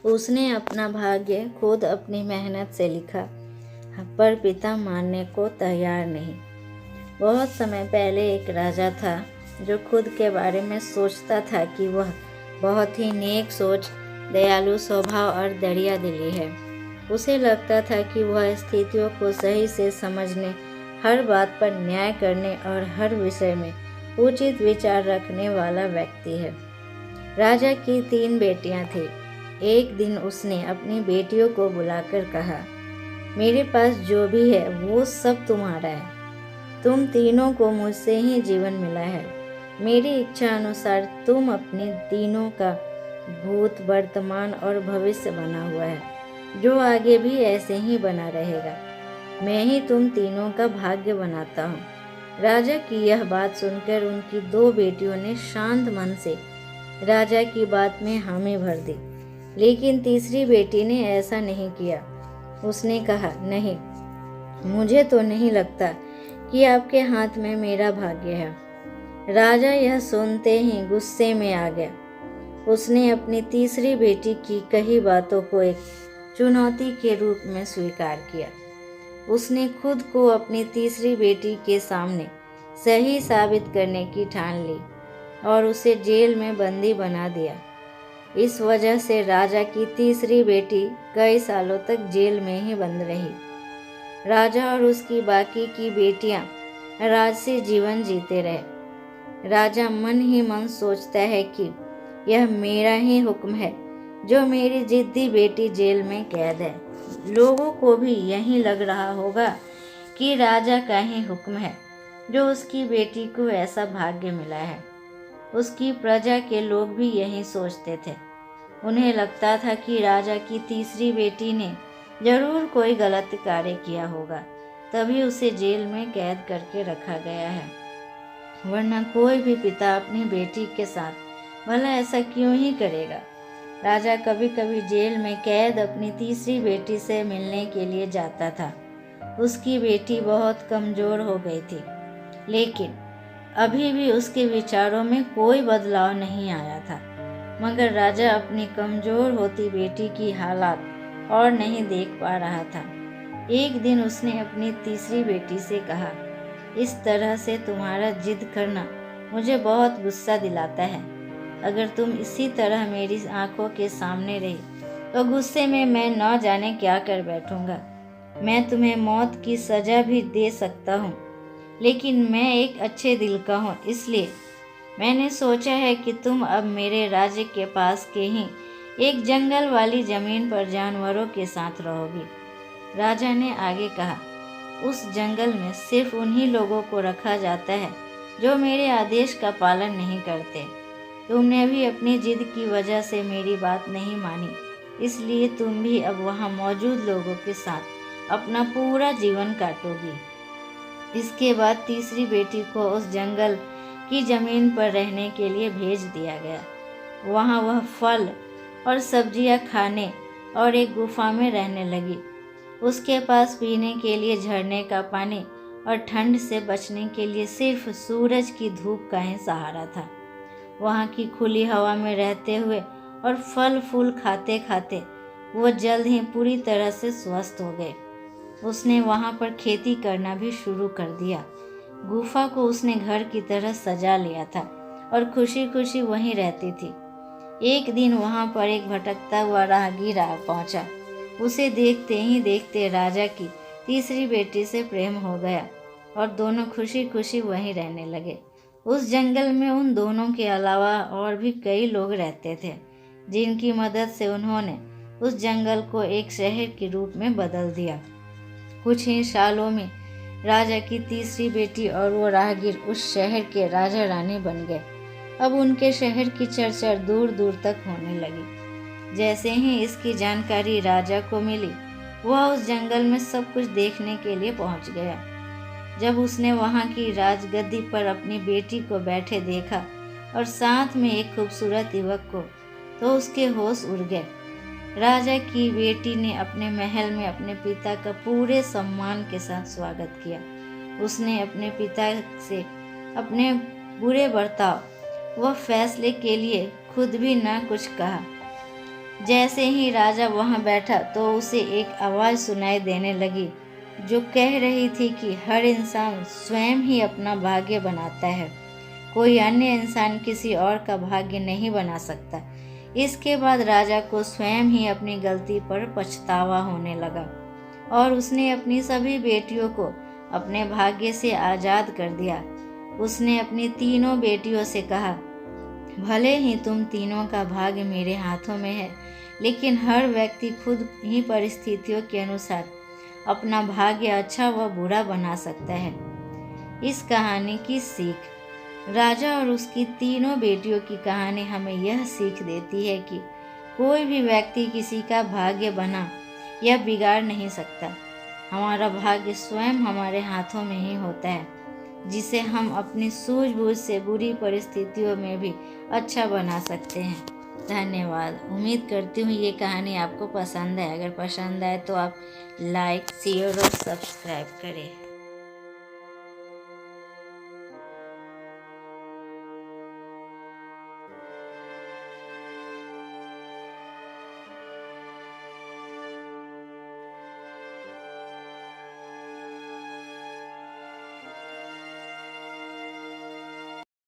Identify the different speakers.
Speaker 1: उसने अपना भाग्य खुद अपनी मेहनत से लिखा, पर पिता मानने को तैयार नहीं। बहुत समय पहले एक राजा था जो खुद के बारे में सोचता था कि वह बहुत ही नेक सोच, दयालु स्वभाव और दरिया दिली है। उसे लगता था कि वह स्थितियों को सही से समझने, हर बात पर न्याय करने और हर विषय में उचित विचार रखने वाला व्यक्ति है। राजा की 3 बेटियां थीं। एक दिन उसने अपनी बेटियों को बुलाकर कहा, मेरे पास जो भी है वो सब तुम्हारा है। तुम तीनों को मुझसे ही जीवन मिला है। मेरी इच्छा अनुसार तुम अपने तीनों का भूत, वर्तमान और भविष्य बना हुआ है, जो आगे भी ऐसे ही बना रहेगा। मैं ही तुम तीनों का भाग्य बनाता हूँ। राजा की यह बात सुनकर उनकी 2 बेटियों ने शांत मन से राजा की बात में हामी भर दी, लेकिन तीसरी बेटी ने ऐसा नहीं किया। उसने कहा, नहीं, मुझे तो नहीं लगता कि आपके हाथ में मेरा भाग्य है। राजा यह सुनते ही गुस्से में आ गया। उसने अपनी तीसरी बेटी की कही बातों को एक चुनौती के रूप में स्वीकार किया। उसने खुद को अपनी तीसरी बेटी के सामने सही साबित करने की ठान ली और उसे जेल में बंदी बना दिया। इस वजह से राजा की तीसरी बेटी कई सालों तक जेल में ही बंद रही। राजा और उसकी बाकी की बेटियां राजसी जीवन जीते रहे। राजा मन ही मन सोचता है कि यह मेरा ही हुक्म है जो मेरी जिद्दी बेटी जेल में कैद है। लोगों को भी यही लग रहा होगा कि राजा का ही हुक्म है जो उसकी बेटी को ऐसा भाग्य मिला है। उसकी प्रजा के लोग भी यही सोचते थे। उन्हें लगता था कि राजा की तीसरी बेटी ने जरूर कोई गलत कार्य किया होगा, तभी उसे जेल में कैद करके रखा गया है। वरना कोई भी पिता अपनी बेटी के साथ भला ऐसा क्यों ही करेगा। राजा कभी कभी जेल में कैद अपनी तीसरी बेटी से मिलने के लिए जाता था। उसकी बेटी बहुत कमज़ोर हो गई थी, लेकिन अभी भी उसके विचारों में कोई बदलाव नहीं आया था। मगर राजा अपनी कमज़ोर होती बेटी की हालात और नहीं देख पा रहा था। एक दिन उसने अपनी तीसरी बेटी से कहा, इस तरह से तुम्हारा जिद करना मुझे बहुत गुस्सा दिलाता है। अगर तुम इसी तरह मेरी आंखों के सामने रही तो गुस्से में मैं न जाने क्या कर बैठूंगा। मैं तुम्हें मौत की सज़ा भी दे सकता हूँ, लेकिन मैं एक अच्छे दिल का हूँ, इसलिए मैंने सोचा है कि तुम अब मेरे राज्य के पास के ही एक जंगल वाली ज़मीन पर जानवरों के साथ रहोगी। राजा ने आगे कहा, उस जंगल में सिर्फ उन्हीं लोगों को रखा जाता है जो मेरे आदेश का पालन नहीं करते। तुमने भी अपनी जिद की वजह से मेरी बात नहीं मानी, इसलिए तुम भी अब वहाँ मौजूद लोगों के साथ अपना पूरा जीवन काटोगी। इसके बाद तीसरी बेटी को उस जंगल की ज़मीन पर रहने के लिए भेज दिया गया। वहाँ वह फल और सब्जियाँ खाने और एक गुफा में रहने लगी। उसके पास पीने के लिए झरने का पानी और ठंड से बचने के लिए सिर्फ सूरज की धूप का ही सहारा था। वहाँ की खुली हवा में रहते हुए और फल फूल खाते खाते वो जल्द ही पूरी तरह से स्वस्थ हो गए। उसने वहाँ पर खेती करना भी शुरू कर दिया। गुफा को उसने घर की तरह सजा लिया था और खुशी खुशी वहीं रहती थी। एक दिन वहाँ पर एक भटकता हुआ राहगीर आ पहुँचा। उसे देखते ही देखते राजा की तीसरी बेटी से प्रेम हो गया और दोनों खुशी खुशी वहीं रहने लगे। उस जंगल में उन दोनों के अलावा और भी कई लोग रहते थे, जिनकी मदद से उन्होंने उस जंगल को एक शहर के रूप में बदल दिया। कुछ ही सालों में राजा की तीसरी बेटी और वो राहगीर उस शहर के राजा रानी बन गए। अब उनके शहर की चर्चा दूर दूर तक होने लगी। जैसे ही इसकी जानकारी राजा को मिली, वह उस जंगल में सब कुछ देखने के लिए पहुंच गया। जब उसने वहां की राजगद्दी पर अपनी बेटी को बैठे देखा और साथ में एक खूबसूरत युवक को, तो उसके होश उड़ गए। राजा की बेटी ने अपने महल में अपने पिता का पूरे सम्मान के साथ स्वागत किया। उसने अपने पिता से अपने बुरे बर्ताव व फैसले के लिए खुद भी न कुछ कहा। जैसे ही राजा वहाँ बैठा तो उसे एक आवाज़ सुनाई देने लगी जो कह रही थी कि हर इंसान स्वयं ही अपना भाग्य बनाता है, कोई अन्य इंसान किसी और का भाग्य नहीं बना सकता। इसके बाद राजा को स्वयं ही अपनी गलती पर पछतावा होने लगा और उसने अपनी सभी बेटियों को अपने भाग्य से आज़ाद कर दिया। उसने अपनी तीनों बेटियों से कहा, भले ही तुम तीनों का भाग्य मेरे हाथों में है, लेकिन हर व्यक्ति खुद ही परिस्थितियों के अनुसार अपना भाग्य अच्छा व बुरा बना सकता है। इस कहानी की सीख। राजा और उसकी तीनों बेटियों की कहानी हमें यह सीख देती है कि कोई भी व्यक्ति किसी का भाग्य बना या बिगाड़ नहीं सकता। हमारा भाग्य स्वयं हमारे हाथों में ही होता है, जिसे हम अपनी सूझबूझ से बुरी परिस्थितियों में भी अच्छा बना सकते हैं। धन्यवाद। उम्मीद करती हूँ ये कहानी आपको पसंद है। अगर पसंद आए तो आप लाइक, शेयर और सब्सक्राइब करें।